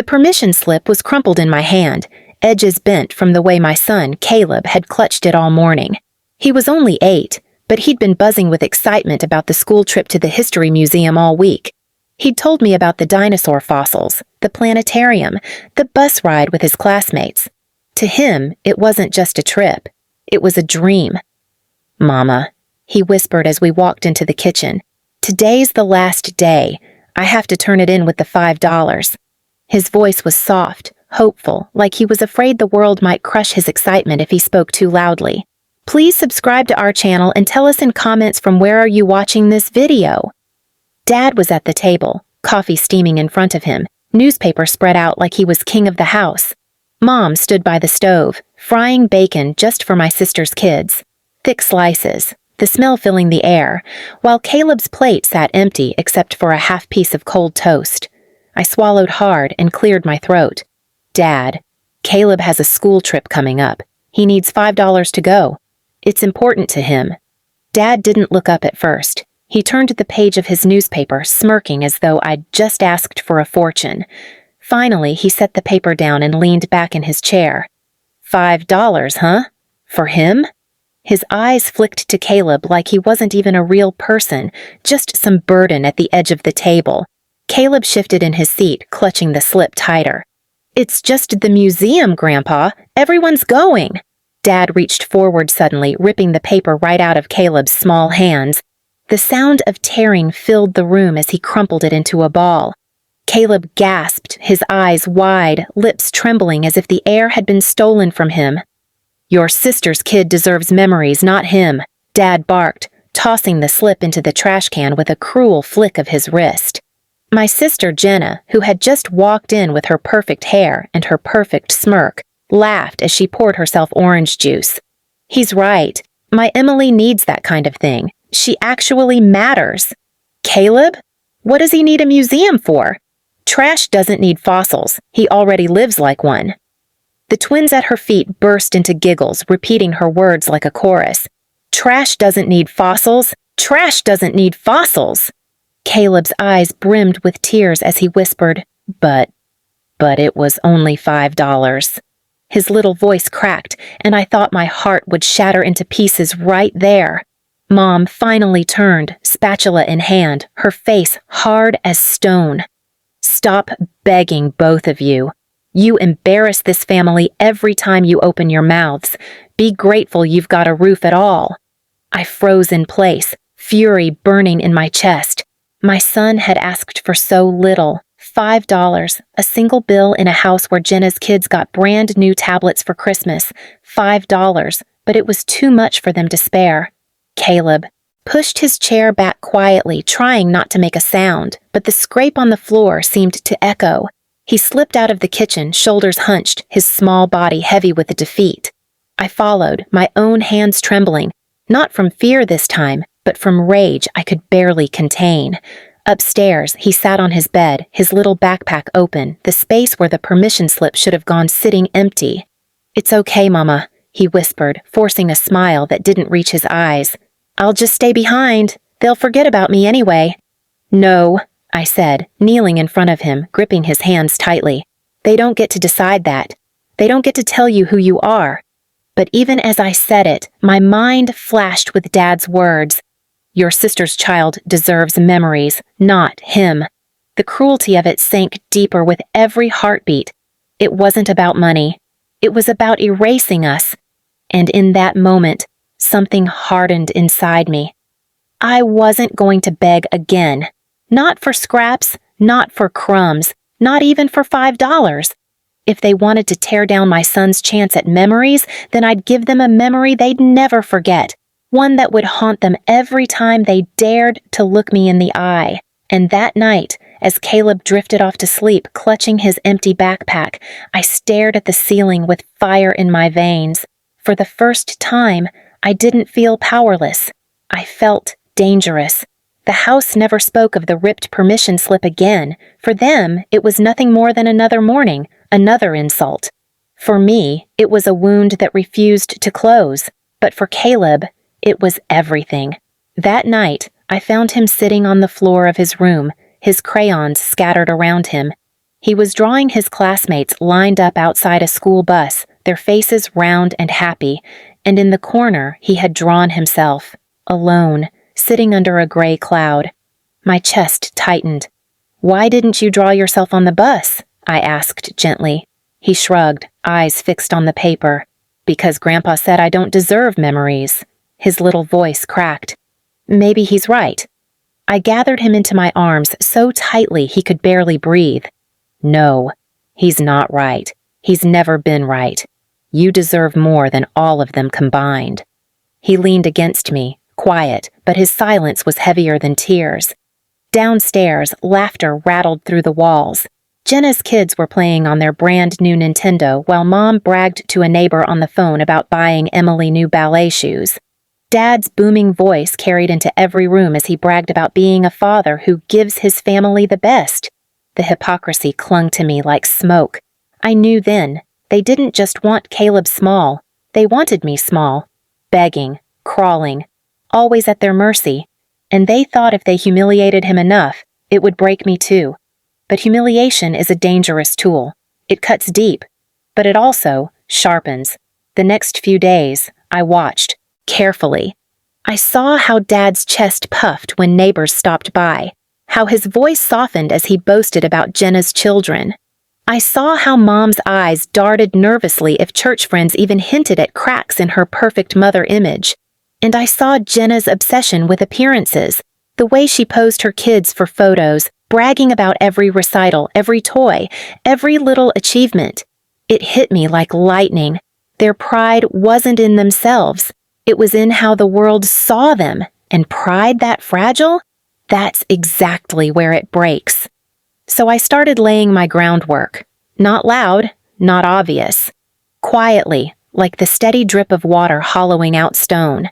permission slip was crumpled in my hand, edges bent from the way my son, Caleb, had clutched it all morning. He was only 8, but he'd been buzzing with excitement about the school trip to the History Museum all week. He'd told me about the dinosaur fossils, the planetarium, the bus ride with his classmates. To him, it wasn't just a trip. It was a dream. "Mama," he whispered as we walked into the kitchen, "today's the last day. I have to turn it in with the $5. His voice was soft, hopeful, like he was afraid the world might crush his excitement if he spoke too loudly. Please subscribe to our channel and tell us in comments from where are you watching this video. Dad was at the table, coffee steaming in front of him, newspaper spread out like he was king of the house. Mom stood by the stove, frying bacon just for my sister's kids. Thick slices, the smell filling the air, while Caleb's plate sat empty except for a half piece of cold toast. I swallowed hard and cleared my throat. "Dad, Caleb has a school trip coming up. He needs $5 to go. It's important to him." Dad didn't look up at first. He turned to the page of his newspaper, smirking as though I'd just asked for a fortune. Finally, he set the paper down and leaned back in his chair. $5, huh? For him? His eyes flicked to Caleb like he wasn't even a real person, just some burden at the edge of the table. Caleb shifted in his seat, clutching the slip tighter. "It's just the museum, Grandpa. Everyone's going." Dad reached forward suddenly, ripping the paper right out of Caleb's small hands. The sound of tearing filled the room as he crumpled it into a ball. Caleb gasped, his eyes wide, lips trembling as if the air had been stolen from him. "Your sister's kid deserves memories, not him," Dad barked, tossing the slip into the trash can with a cruel flick of his wrist. My sister Jenna, who had just walked in with her perfect hair and her perfect smirk, laughed as she poured herself orange juice. "He's right. My Emily needs that kind of thing. She actually matters." "Caleb? What does he need a museum for?" "Trash doesn't need fossils. He already lives like one." The twins at her feet burst into giggles, repeating her words like a chorus. "Trash doesn't need fossils. Trash doesn't need fossils." Caleb's eyes brimmed with tears as he whispered, But it was only $5. His little voice cracked, and I thought my heart would shatter into pieces right there. Mom finally turned, spatula in hand, her face hard as stone. "Stop begging, both of you. You embarrass this family every time you open your mouths. Be grateful you've got a roof at all." I froze in place, fury burning in my chest. My son had asked for so little. $5, a single bill in a house where Jenna's kids got brand new tablets for Christmas. $5, but it was too much for them to spare. Caleb pushed his chair back quietly, trying not to make a sound, but the scrape on the floor seemed to echo. He slipped out of the kitchen, shoulders hunched, his small body heavy with the defeat. I followed, my own hands trembling, not from fear this time, but from rage I could barely contain. Upstairs, he sat on his bed, his little backpack open, the space where the permission slip should have gone sitting empty. "It's okay, Mama," he whispered, forcing a smile that didn't reach his eyes. "I'll just stay behind. They'll forget about me anyway." "No," I said, kneeling in front of him, gripping his hands tightly. "They don't get to decide that. They don't get to tell you who you are." But even as I said it, my mind flashed with Dad's words. "Your sister's child deserves memories, not him." The cruelty of it sank deeper with every heartbeat. It wasn't about money. It was about erasing us. And in that moment, something hardened inside me. I wasn't going to beg again. Not for scraps, not for crumbs, not even for $5. If they wanted to tear down my son's chance at memories, then I'd give them a memory they'd never forget. One that would haunt them every time they dared to look me in the eye. And that night, as Caleb drifted off to sleep, clutching his empty backpack, I stared at the ceiling with fire in my veins. For the first time, I didn't feel powerless. I felt dangerous. The house never spoke of the ripped permission slip again. For them, it was nothing more than another morning, another insult. For me, it was a wound that refused to close. But for Caleb, it was everything. That night, I found him sitting on the floor of his room, his crayons scattered around him. He was drawing his classmates lined up outside a school bus, their faces round and happy, and in the corner he had drawn himself, alone, sitting under a gray cloud. My chest tightened. "Why didn't you draw yourself on the bus?" I asked gently. He shrugged, eyes fixed on the paper. "Because Grandpa said I don't deserve memories." His little voice cracked. "Maybe he's right." I gathered him into my arms so tightly he could barely breathe. "No, he's not right. He's never been right. You deserve more than all of them combined." He leaned against me, quiet, but his silence was heavier than tears. Downstairs, laughter rattled through the walls. Jenna's kids were playing on their brand new Nintendo while Mom bragged to a neighbor on the phone about buying Emily new ballet shoes. Dad's booming voice carried into every room as he bragged about being a father who gives his family the best. The hypocrisy clung to me like smoke. I knew then, they didn't just want Caleb small, they wanted me small. Begging, crawling, always at their mercy. And they thought if they humiliated him enough, it would break me too. But humiliation is a dangerous tool. It cuts deep, but it also sharpens. The next few days, I watched, carefully. I saw how Dad's chest puffed when neighbors stopped by, how his voice softened as he boasted about Jenna's children. I saw how Mom's eyes darted nervously if church friends even hinted at cracks in her perfect mother image. And I saw Jenna's obsession with appearances, the way she posed her kids for photos, bragging about every recital, every toy, every little achievement. It hit me like lightning. Their pride wasn't in themselves. It was in how the world saw them. And pride that fragile? That's exactly where it breaks. So I started laying my groundwork. Not loud, not obvious. Quietly, like the steady drip of water hollowing out stone.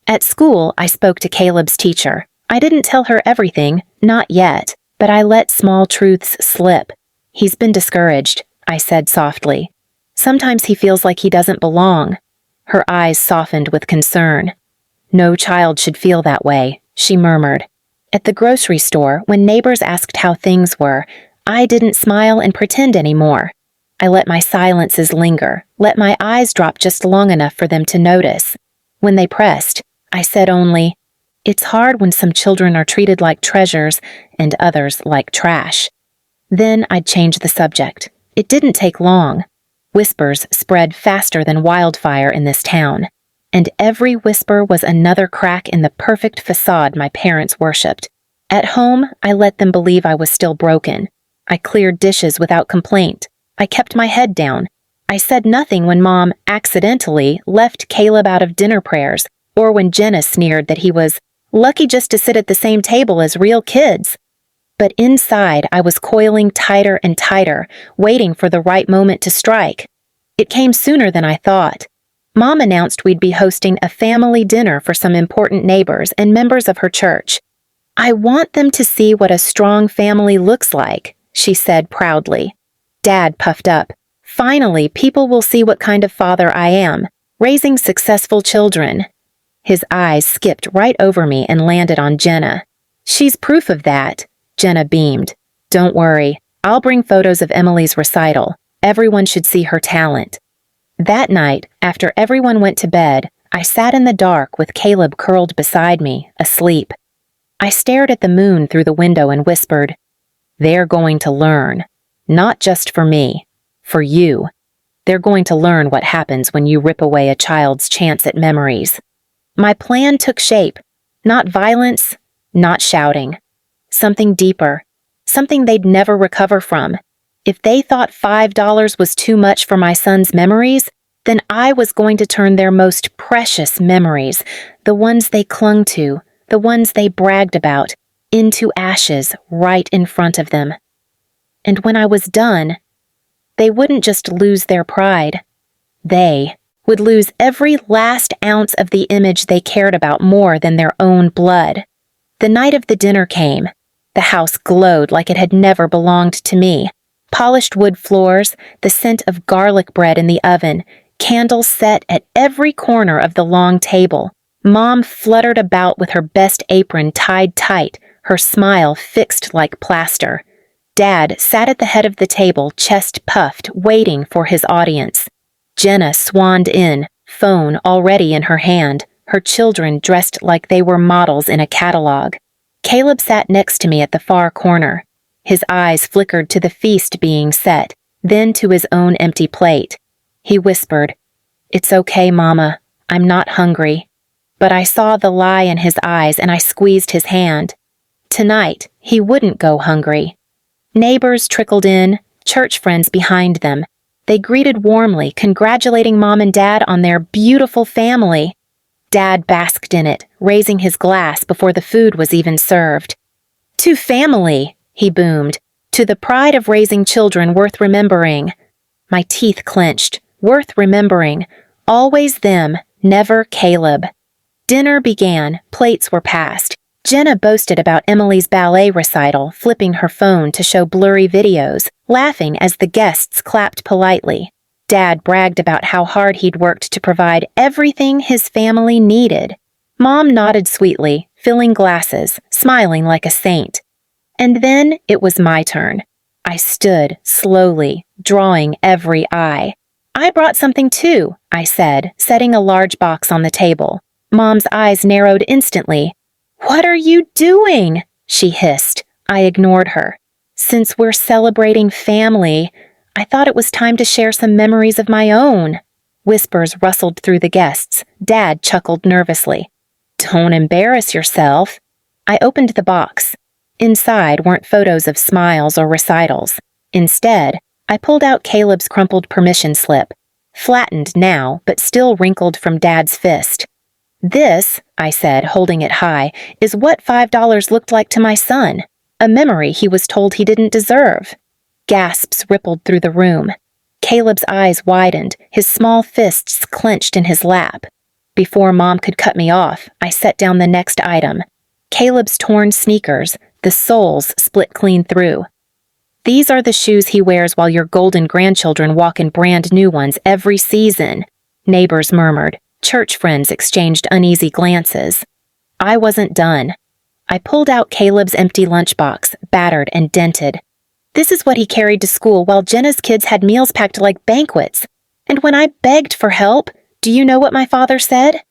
At school, I spoke to Caleb's teacher. I didn't tell her everything, not yet, but I let small truths slip. "He's been discouraged," I said softly. "Sometimes he feels like he doesn't belong." Her eyes softened with concern. "No child should feel that way," she murmured. At the grocery store, when neighbors asked how things were, I didn't smile and pretend anymore. I let my silences linger, let my eyes drop just long enough for them to notice. When they pressed, I said only, "It's hard when some children are treated like treasures and others like trash." Then I'd change the subject. It didn't take long. Whispers spread faster than wildfire in this town, and every whisper was another crack in the perfect facade my parents worshipped. At home, I let them believe I was still broken. I cleared dishes without complaint. I kept my head down. I said nothing when Mom accidentally left Caleb out of dinner prayers, or when Jenna sneered that he was lucky just to sit at the same table as real kids. But inside, I was coiling tighter and tighter, waiting for the right moment to strike. It came sooner than I thought. Mom announced we'd be hosting a family dinner for some important neighbors and members of her church. "I want them to see what a strong family looks like," she said proudly. Dad puffed up. "Finally, people will see what kind of father I am, raising successful children." His eyes skipped right over me and landed on Jenna. "She's proof of that," Jenna beamed. "Don't worry, I'll bring photos of Emily's recital. Everyone should see her talent." That night, after everyone went to bed, I sat in the dark with Caleb curled beside me, asleep. I stared at the moon through the window and whispered, "They're going to learn. Not just for me. For you. They're going to learn what happens when you rip away a child's chance at memories." My plan took shape. Not violence, not shouting. Something deeper. Something they'd never recover from. If they thought $5 was too much for my son's memories, then I was going to turn their most precious memories, the ones they clung to, the ones they bragged about, into ashes right in front of them. And when I was done, they wouldn't just lose their pride. They would lose every last ounce of the image they cared about more than their own blood. The night of the dinner came. The house glowed like it had never belonged to me. Polished wood floors, the scent of garlic bread in the oven, candles set at every corner of the long table. Mom fluttered about with her best apron tied tight, her smile fixed like plaster. Dad sat at the head of the table, chest puffed, waiting for his audience. Jenna swanned in, phone already in her hand, her children dressed like they were models in a catalog. Caleb sat next to me at the far corner. His eyes flickered to the feast being set, then to his own empty plate. He whispered, "It's okay, Mama. I'm not hungry." But I saw the lie in his eyes and I squeezed his hand. Tonight, he wouldn't go hungry. Neighbors trickled in, church friends behind them. They greeted warmly, congratulating Mom and Dad on their beautiful family. Dad basked in it, raising his glass before the food was even served. "To family," he boomed. "To the pride of raising children worth remembering." My teeth clenched. Worth remembering. Always them, never Caleb. Dinner began, plates were passed. Jenna boasted about Emily's ballet recital, flipping her phone to show blurry videos, laughing as the guests clapped politely. Dad bragged about how hard he'd worked to provide everything his family needed. Mom nodded sweetly, filling glasses, smiling like a saint. And then it was my turn. I stood, slowly, drawing every eye. "I brought something too," I said, setting a large box on the table. Mom's eyes narrowed instantly. "What are you doing?" she hissed. I ignored her. "Since we're celebrating family, I thought it was time to share some memories of my own." Whispers rustled through the guests. Dad chuckled nervously. "Don't embarrass yourself." I opened the box. Inside weren't photos of smiles or recitals. Instead, I pulled out Caleb's crumpled permission slip, flattened now but still wrinkled from Dad's fist. "This," I said, holding it high, "is what $5 looked like to my son, a memory he was told he didn't deserve." Gasps rippled through the room. Caleb's eyes widened, his small fists clenched in his lap. Before Mom could cut me off, I set down the next item. Caleb's torn sneakers, the soles split clean through. "These are the shoes he wears while your golden grandchildren walk in brand new ones every season," neighbors murmured. Church friends exchanged uneasy glances. I wasn't done. I pulled out Caleb's empty lunchbox, battered and dented. This is what he carried to school while Jenna's kids had meals packed like banquets. And when I begged for help, do you know what my father said?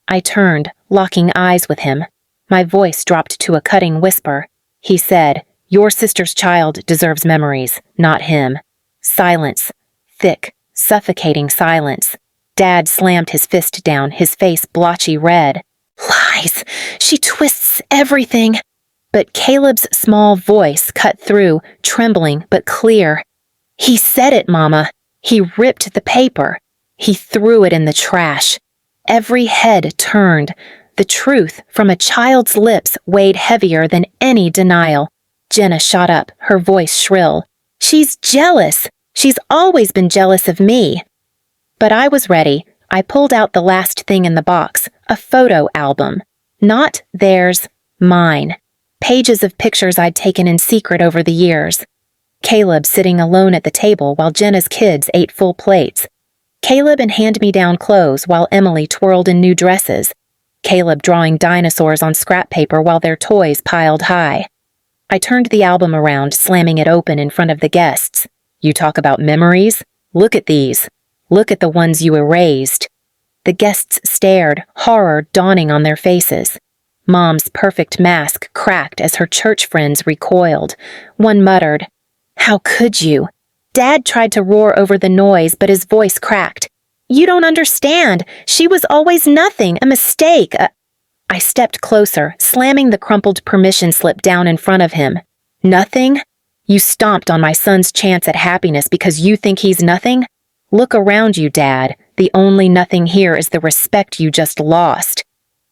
I turned, locking eyes with him. My voice dropped to a cutting whisper. He said, "Your sister's child deserves memories, not him." Silence. Thick, suffocating silence. Dad slammed his fist down, his face blotchy red. "Lies! She twists everything!" But Caleb's small voice cut through, trembling but clear. "He said it, Mama. He ripped the paper. He threw it in the trash." Every head turned. The truth from a child's lips weighed heavier than any denial. Jenna shot up, her voice shrill. "She's jealous. She's always been jealous of me." But I was ready. I pulled out the last thing in the box, a photo album. Not theirs, mine. Pages of pictures I'd taken in secret over the years. Caleb sitting alone at the table while Jenna's kids ate full plates. Caleb in hand-me-down clothes while Emily twirled in new dresses. Caleb drawing dinosaurs on scrap paper while their toys piled high. I turned the album around, slamming it open in front of the guests. "You talk about memories? Look at these. Look at the ones you erased." The guests stared, horror dawning on their faces. Mom's perfect mask cracked as her church friends recoiled. One muttered, "How could you?" Dad tried to roar over the noise, but his voice cracked. "You don't understand. She was always nothing, a mistake. I stepped closer, slamming the crumpled permission slip down in front of him. "Nothing? You stomped on my son's chance at happiness because you think he's nothing? Look around you, Dad. The only nothing here is the respect you just lost."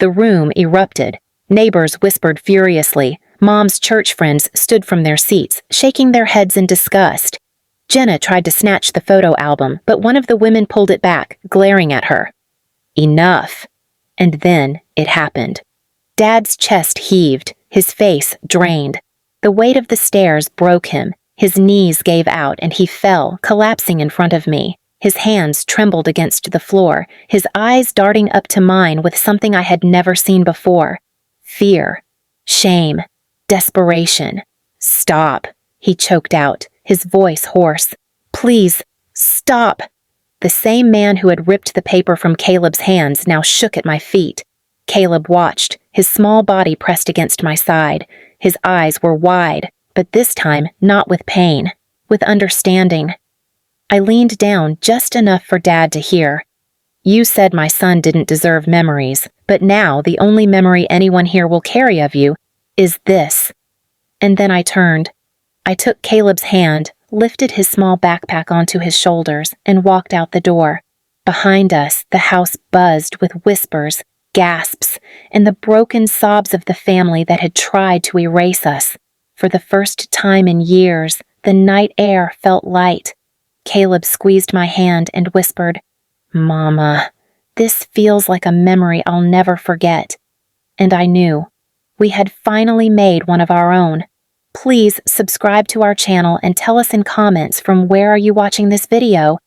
The room erupted. Neighbors whispered furiously. Mom's church friends stood from their seats, shaking their heads in disgust. Jenna tried to snatch the photo album, but one of the women pulled it back, glaring at her. Enough. And then it happened. Dad's chest heaved, his face drained. The weight of the stairs broke him. His knees gave out and he fell, collapsing in front of me. His hands trembled against the floor, his eyes darting up to mine with something I had never seen before. Fear. Shame. Desperation. "Stop," he choked out, his voice hoarse. "Please, stop." The same man who had ripped the paper from Caleb's hands now shook at my feet. Caleb watched, his small body pressed against my side. His eyes were wide, but this time not with pain, with understanding. I leaned down just enough for Dad to hear. "You said my son didn't deserve memories, but now the only memory anyone here will carry of you is this." And then I turned. I took Caleb's hand, lifted his small backpack onto his shoulders, and walked out the door. Behind us, the house buzzed with whispers, gasps, and the broken sobs of the family that had tried to erase us. For the first time in years, the night air felt light. Caleb squeezed my hand and whispered, "Mama, this feels like a memory I'll never forget." And I knew. We had finally made one of our own. Please subscribe to our channel and tell us in comments from where are you watching this video.